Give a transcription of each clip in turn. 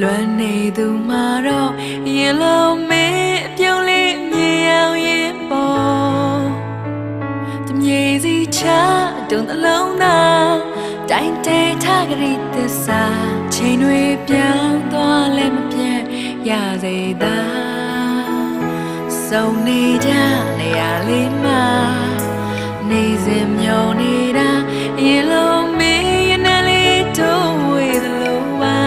လွမ်းနေသူမှာတော့ရင်လုံးမေးပြုံးလေးမြေအောင်ရင်ပေါ်တမြေစီချတုံးတလုံးသာတိုင်းတဲထားကြတဲ့သစ္စာချိန်တွေပြောင်းသွားလဲမပြတ်ရစေသာစုံနေကြနေရလေးမှာနေစဉ်မျောနေတာရင်လုံးမေးရနလေးတို့ဝေသလိုပါ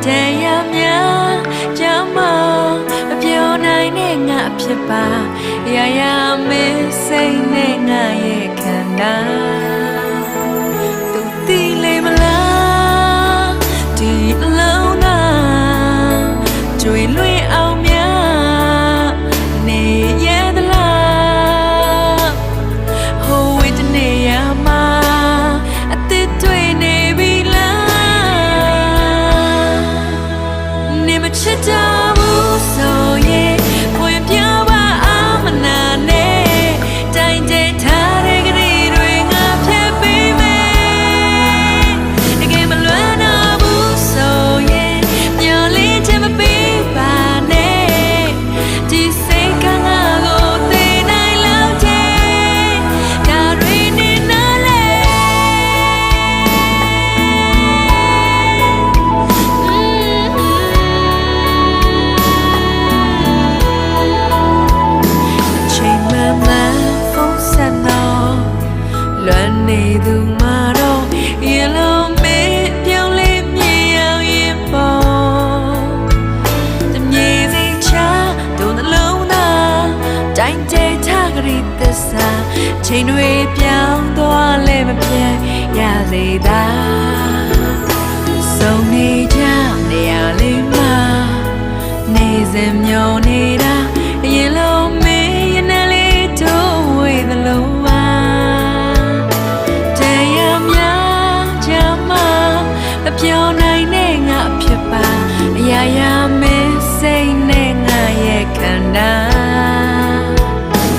တရားများကြမ်းမမပြောနိုင်နဲ့ငါဖြစ်ပါရရမင်းစိတ်နဲ့ငါရဲ့ခန္ဓာသူသိလေမလားဒီအလုံးသားကျွေလွင်အောင်များနေရသလားဟိုဝိတနေရမှာအသစ်တွေ့နေပြီလားနေမချစ်တော့ဘူးဆိုရင်ဖွင့်ပြပါအောင်မနာနဲ့တိုင်းကျထားတဲ့ကလေးတွေငါဖြတ်ပေးမယ်တကယ်မလွမ်းတော့ဘူးဆိုရင်မျောလေးချင်မပေးပါနဲ့ဒီစိတ်ကငါကိုသိနိုင်လို့ချင်ဒါတွေနေနော်လေချိန်မှန်မှန်ဖုန်းဆက်တော့လွမ်းနေသူမှာတော့ရင်လုံးမေးပြုံးလေးမြေအောင်ရင်ပေါ်တမြေစီချတုံးနှလုံးသားတိုင်းကျထားကြတဲ့သစ္စာချိန်တွေပြောင်းသွားလဲမပြတ်ရစေသာစုံနေကြနေရလေးမှာနေစဉ်မျောနေတာရင်လုံးမေးရနလေးတို့ဝေသလိုပါတရားများကြမ်းမမပြောနိုင်နဲ့ငါဖြစ်ပါအရာရာမင်းစိတ်နဲ့ငါရဲ့ခန္ဓာ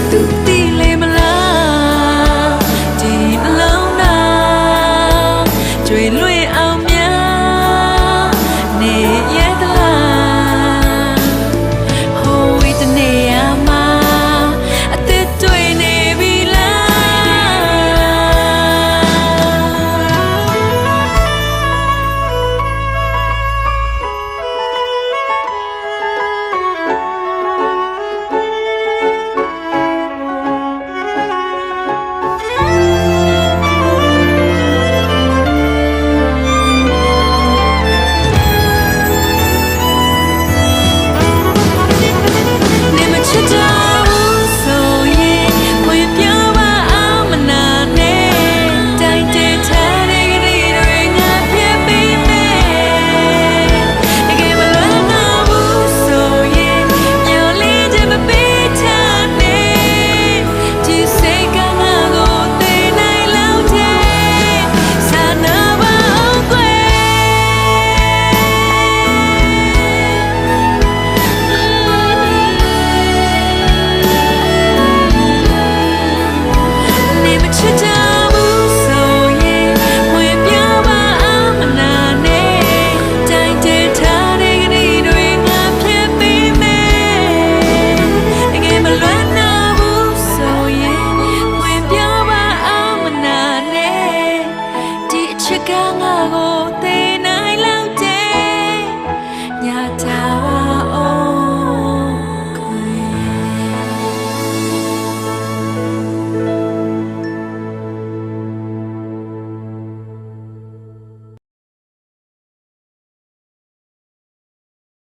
သူသိလေမလားဒီအလုံးသားကျွေလွင်အောင်များနေရ